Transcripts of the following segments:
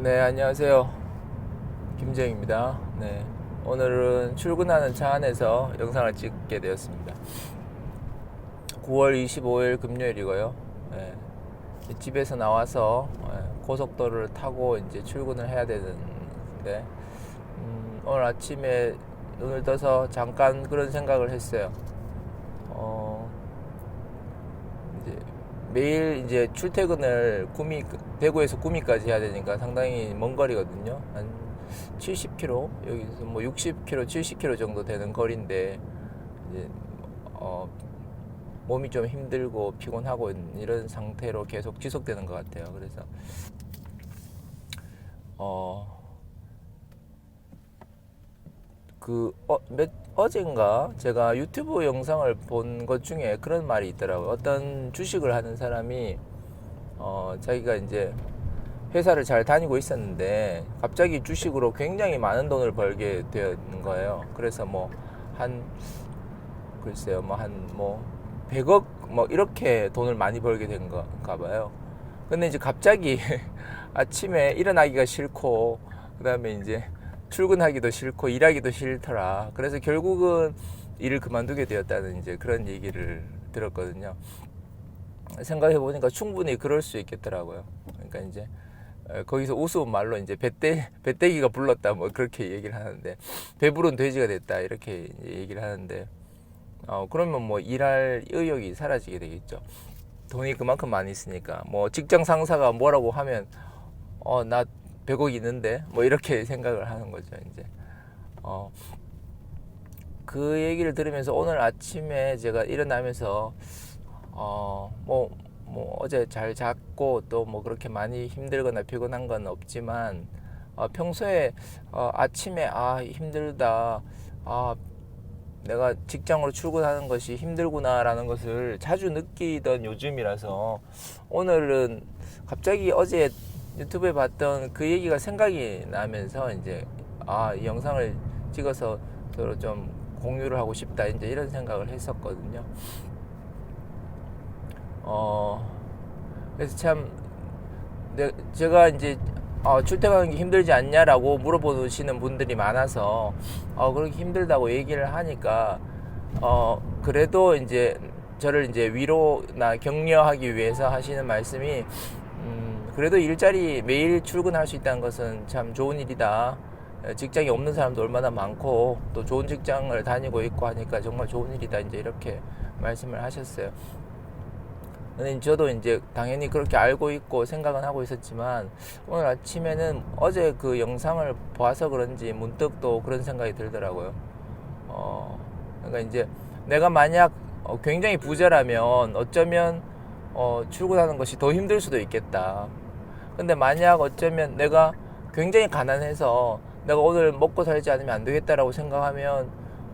네, 안녕하세요. 김정입니다. 네, 오늘은 출근하는 차 안에서 영상을 찍게 되었습니다. 9월 25일 금요일이고요. 네, 집에서 나와서 고속도로를 타고 이제 출근을 해야 되는데, 오늘 아침에 눈을 떠서 잠깐 그런 생각을 했어요. 어, 이제 매일 이제 출퇴근을 대구에서 구미까지 해야 되니까 상당히 먼 거리거든요. 한 70km, 여기서 뭐 60km, 70km 정도 되는 거리인데, 이제, 어, 몸이 좀 힘들고 피곤하고 이런 상태로 계속 지속되는 것 같아요. 그래서, 어, 어젠가 제가 유튜브 영상을 본 것 중에 그런 말이 있더라고요. 어떤 주식을 하는 사람이, 자기가 이제 회사를 잘 다니고 있었는데 갑자기 주식으로 굉장히 많은 돈을 벌게 되는 거예요. 그래서 뭐 한 글쎄요 뭐 한 뭐 100억 뭐 이렇게 돈을 많이 벌게 된 건가 봐요. 근데 이제 갑자기 아침에 일어나기가 싫고 그다음에 이제 출근하기도 싫고 일하기도 싫더라. 그래서 결국은 일을 그만두게 되었다는 이제 그런 얘기를 들었거든요. 생각해 보니까 충분히 그럴 수 있겠더라고요. 그러니까 이제 거기서 우스운 말로 이제 배때기가 불렀다 뭐 그렇게 얘기를 하는데, 배부른 돼지가 됐다 이렇게 얘기를 하는데, 그러면 뭐 일할 의욕이 사라지게 되겠죠. 돈이 그만큼 많이 있으니까 뭐 직장 상사가 뭐라고 하면 나 100억 있는데 뭐 이렇게 생각을 하는 거죠. 이제 어, 그 얘기를 들으면서 오늘 아침에 제가 일어나면서 뭐 어제 잘 잤고 또 뭐 그렇게 많이 힘들거나 피곤한 건 없지만, 평소에 아침에 힘들다, 아 내가 직장으로 출근하는 것이 힘들구나라는 것을 자주 느끼던 요즘이라서, 오늘은 갑자기 어제 유튜브에 봤던 그 얘기가 생각이 나면서 이제 이 영상을 찍어서 서로 좀 공유를 하고 싶다 이제 이런 생각을 했었거든요. 그래서 참 제가 이제 출퇴근하는 게 힘들지 않냐라고 물어보시는 분들이 많아서 그렇게 힘들다고 얘기를 하니까, 그래도 이제 저를 이제 위로나 격려하기 위해서 하시는 말씀이, 그래도 일자리 매일 출근할 수 있다는 것은 참 좋은 일이다. 직장이 없는 사람도 얼마나 많고 또 좋은 직장을 다니고 있고 하니까 정말 좋은 일이다 이제 이렇게 말씀을 하셨어요. 근데 저도 이제 당연히 그렇게 알고 있고 생각은 하고 있었지만, 오늘 아침에는 어제 그 영상을 봐서 그런지 문득 또 그런 생각이 들더라고요. 그러니까 이제 내가 만약 굉장히 부자라면 어쩌면 출근하는 것이 더 힘들 수도 있겠다. 근데 만약 어쩌면 내가 굉장히 가난해서 내가 오늘 먹고 살지 않으면 안 되겠다라고 생각하면,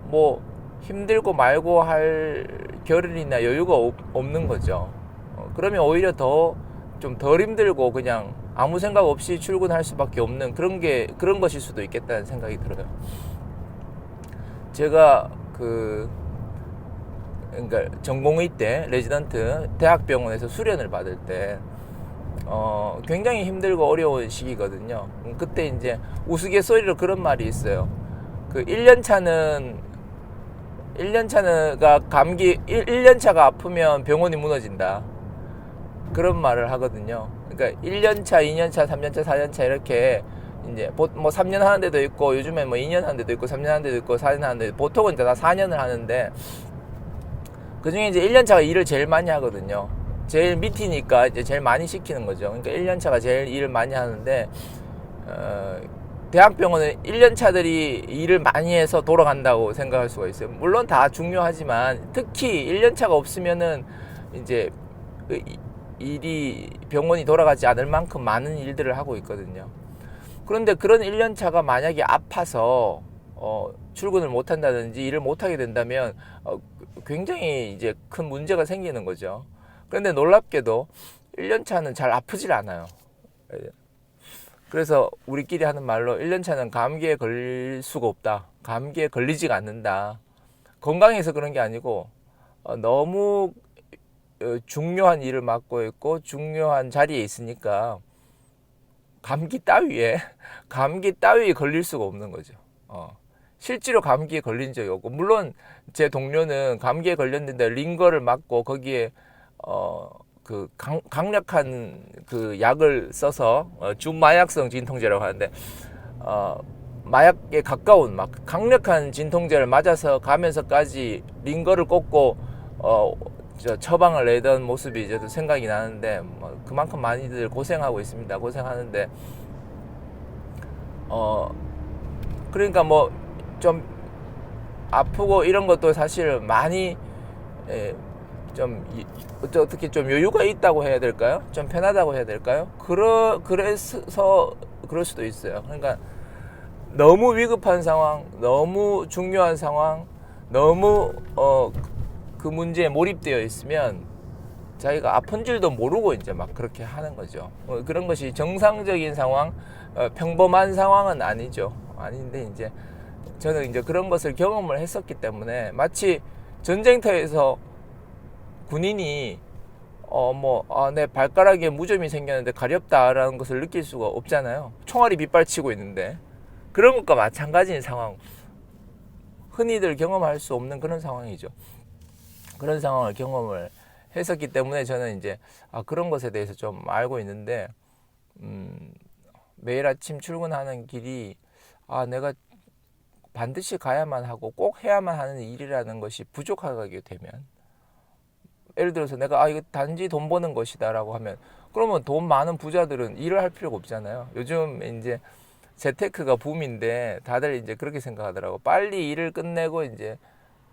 뭐 힘들고 말고 할 겨를이나 여유가 없는 거죠. 그러면 오히려 더 좀 덜 힘들고 그냥 아무 생각 없이 출근할 수밖에 없는 그런 것일 수도 있겠다는 생각이 들어요. 제가 그러니까 전공의 때 레지던트 대학병원에서 수련을 받을 때 굉장히 힘들고 어려운 시기거든요. 그때 이제 우스갯소리로 그런 말이 있어요. 그 1년차가 감기 1년차가 아프면 병원이 무너진다. 그런 말을 하거든요. 그러니까 1년차, 2년차, 3년차, 4년차 이렇게 이제 뭐 3년 하는 데도 있고 요즘에 뭐 2년 하는 데도 있고 3년 하는 데도 있고 4년 하는 데도, 보통은 이제 다 4년을 하는데 그중에 이제 1년차가 일을 제일 많이 하거든요. 제일 밑이니까 이제 제일 많이 시키는 거죠. 그러니까 1년차가 제일 일을 많이 하는데, 대학병원은 1년차들이 일을 많이 해서 돌아간다고 생각할 수가 있어요. 물론 다 중요하지만 특히 1년차가 없으면은 이제 병원이 돌아가지 않을 만큼 많은 일들을 하고 있거든요. 그런데 그런 1년차가 만약에 아파서 출근을 못 한다든지 일을 못 하게 된다면 굉장히 이제 큰 문제가 생기는 거죠. 그런데 놀랍게도 1년차는 잘 아프질 않아요. 그래서 우리끼리 하는 말로 1년차는 감기에 걸릴 수가 없다. 감기에 걸리지가 않는다. 건강해서 그런 게 아니고 너무 중요한 일을 맡고 있고 중요한 자리에 있으니까 감기 따위에 걸릴 수가 없는 거죠. 실제로 감기에 걸린 적이 없고, 물론 제 동료는 감기에 걸렸는데 링거를 맞고 거기에 그 강력한 그 약을 써서 준마약성 진통제라고 하는데 마약에 가까운 막 강력한 진통제를 맞아서 가면서까지 링거를 꽂고 처방을 내던 모습이 이제 생각이 나는데, 그만큼 많이들 고생하고 있습니다. 고생하는데 그러니까 뭐 좀 아프고 이런 것도 사실 많이 좀 어떻게 좀 여유가 있다고 해야 될까요? 좀 편하다고 해야 될까요? 그래서 그럴 수도 있어요. 그러니까 너무 위급한 상황, 너무 중요한 상황, 너무 그 문제에 몰입되어 있으면 자기가 아픈 줄도 모르고 이제 막 그렇게 하는 거죠. 그런 것이 정상적인 상황, 평범한 상황은 아니죠. 아닌데 이제 저는 이제 그런 것을 경험을 했었기 때문에, 마치 전쟁터에서 군인이 내 발가락에 무좀이 생겼는데 가렵다라는 것을 느낄 수가 없잖아요. 총알이 빗발치고 있는데. 그런 것과 마찬가지인 상황, 흔히들 경험할 수 없는 그런 상황이죠. 그런 상황을 경험을 했었기 때문에 저는 이제 그런 것에 대해서 좀 알고 있는데, 매일 아침 출근하는 길이 내가 반드시 가야만 하고 꼭 해야만 하는 일이라는 것이 부족하게 되면, 예를 들어서 내가 이거 단지 돈 버는 것이다 라고 하면, 그러면 돈 많은 부자들은 일을 할 필요가 없잖아요. 요즘 이제 재테크가 붐인데 다들 이제 그렇게 생각하더라고. 빨리 일을 끝내고 이제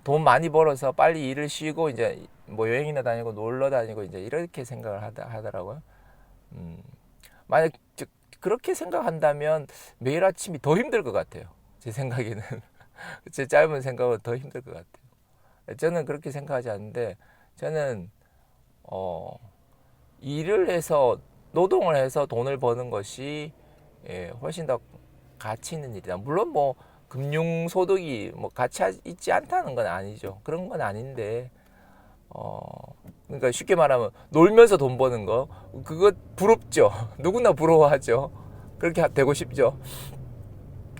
돈 많이 벌어서 빨리 일을 쉬고 이제 뭐 여행이나 다니고 놀러 다니고 이제 이렇게 생각을 하더라고요. 만약 그렇게 생각한다면 매일 아침이 더 힘들 것 같아요. 제 생각에는. 제 짧은 생각은 더 힘들 것 같아요. 저는 그렇게 생각하지 않는데, 저는 일을 해서, 노동을 해서 돈을 버는 것이 훨씬 더 가치 있는 일이다. 물론 뭐 금융소득이 뭐 가치 있지 않다는 건 아니죠. 그런 건 아닌데, 그러니까 쉽게 말하면 놀면서 돈 버는 거, 그거 부럽죠. 누구나 부러워하죠. 그렇게 되고 싶죠.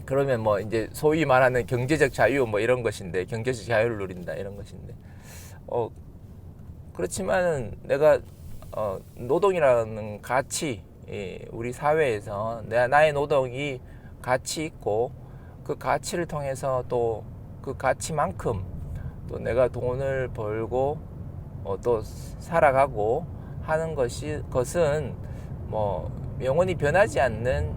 그러면 뭐 이제 소위 말하는 경제적 자유 뭐 이런 것인데, 경제적 자유를 누린다 이런 것인데, 그렇지만은 내가 노동이라는 가치, 우리 사회에서 나의 노동이 가치 있고, 그 가치를 통해서 또 그 가치만큼 또 내가 돈을 벌고 또 살아가고 하는 것은 뭐 영원히 변하지 않는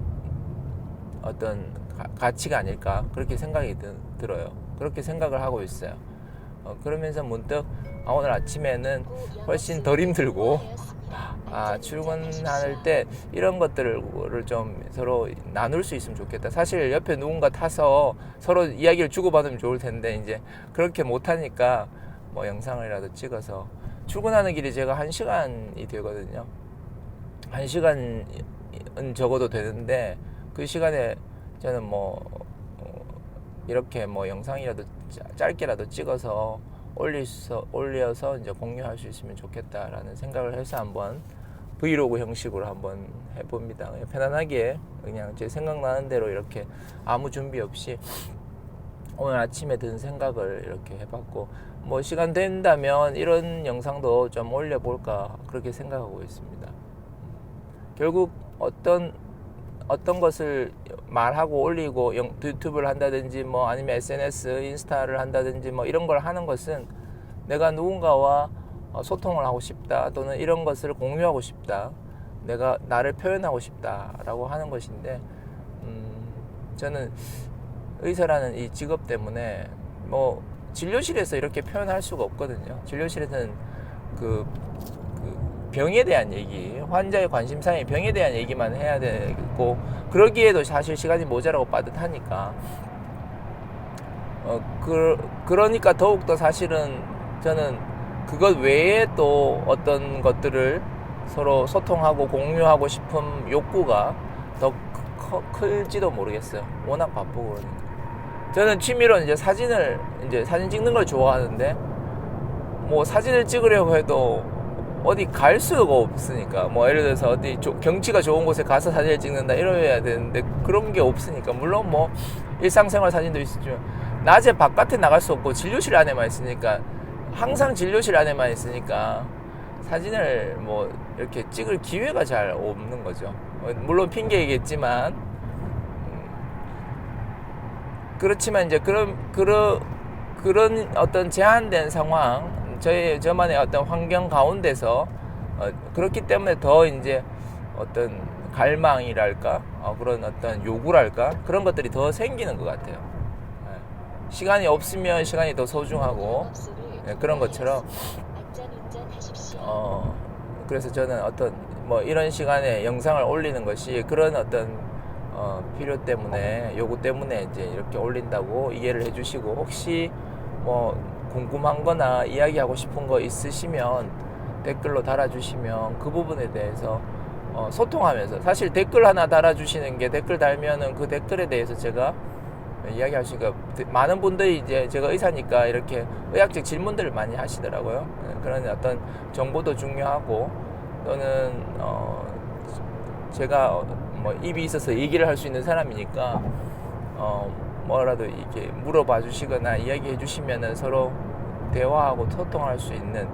어떤 가치가 아닐까, 그렇게 생각이 들어요. 그렇게 생각을 하고 있어요. 그러면서 문득 오늘 아침에는 훨씬 덜 힘들고, 출근할 때 이런 것들을 좀 서로 나눌 수 있으면 좋겠다. 사실 옆에 누군가 타서 서로 이야기를 주고받으면 좋을 텐데, 이제 그렇게 못하니까 뭐 영상이라도 찍어서, 출근하는 길이 제가 1시간이 되거든요. 1시간은 적어도 되는데, 그 시간에 저는 뭐 이렇게 뭐 영상이라도 짧게라도 찍어서 올려서 이제 공유할 수 있으면 좋겠다라는 생각을 해서 한번 브이로그 형식으로 한번 해봅니다. 편안하게 그냥 제 생각나는 대로 이렇게 아무 준비 없이 오늘 아침에 든 생각을 이렇게 해봤고, 뭐 시간 된다면 이런 영상도 좀 올려볼까 그렇게 생각하고 있습니다. 결국 어떤 것을 말하고 올리고 유튜브를 한다든지 뭐 아니면 SNS, 인스타를 한다든지 뭐 이런 걸 하는 것은 내가 누군가와 소통을 하고 싶다, 또는 이런 것을 공유하고 싶다, 내가 나를 표현하고 싶다라고 하는 것인데, 저는 의사라는 이 직업 때문에 뭐 진료실에서 이렇게 표현할 수가 없거든요. 진료실에서는 그 병에 대한 얘기, 환자의 관심사의 병에 대한 얘기만 해야 되고, 그러기에도 사실 시간이 모자라고 빠듯하니까, 그러니까 더욱더 사실은 저는 그것 외에 또 어떤 것들을 서로 소통하고 공유하고 싶은 욕구가 더 클지도 모르겠어요. 워낙 바쁘고 그러니까. 저는 취미로 이제 사진 찍는 걸 좋아하는데, 뭐 사진을 찍으려고 해도 어디 갈 수가 없으니까 뭐 예를 들어서 어디 경치가 좋은 곳에 가서 사진을 찍는다 이래야 되는데 그런 게 없으니까 물론 뭐 일상생활 사진도 있지만 낮에 바깥에 나갈 수 없고 진료실 안에만 있으니까 항상 진료실 안에만 있으니까 사진을 뭐 이렇게 찍을 기회가 잘 없는 거죠. 물론 핑계이겠지만 그렇지만 이제 그런 어떤 제한된 상황, 저만의 어떤 환경 가운데서 그렇기 때문에 더 이제 어떤 갈망이랄까, 그런 어떤 요구랄까 그런 것들이 더 생기는 것 같아요. 시간이 없으면 시간이 더 소중하고 그런 것처럼 그래서 저는 어떤 뭐 이런 시간에 영상을 올리는 것이 그런 어떤 필요 때문에 요구 때문에 이제 이렇게 올린다고 이해를 해주시고 혹시 뭐 궁금한 거나 이야기하고 싶은 거 있으시면 댓글로 달아주시면 그 부분에 대해서 소통하면서 사실 댓글 하나 달아주시는 게 댓글 달면은 그 댓글에 대해서 제가 이야기할 수 있으니까 많은 분들이 이제 제가 의사니까 이렇게 의학적 질문들을 많이 하시더라고요. 그런 어떤 정보도 중요하고 또는 제가 뭐 입이 있어서 얘기를 할 수 있는 사람이니까 뭐라도 이렇게 물어봐 주시거나 이야기해 주시면은 서로 대화하고 소통할 수 있는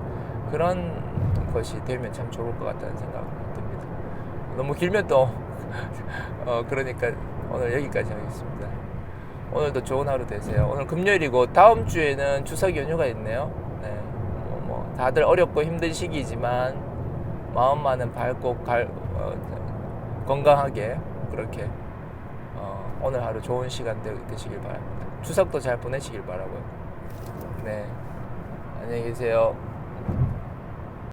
그런 것이 되면 참 좋을 것 같다는 생각이 듭니다. 너무 길면 또 그러니까 오늘 여기까지 하겠습니다. 오늘도 좋은 하루 되세요. 오늘 금요일이고 다음 주에는 추석 연휴가 있네요. 네, 뭐 다들 어렵고 힘든 시기지만 마음만은 밝고 건강하게 그렇게 오늘 하루 좋은 시간 되시길 바랍니다. 추석도 잘 보내시길 바라고요. 네, 안녕히 계세요.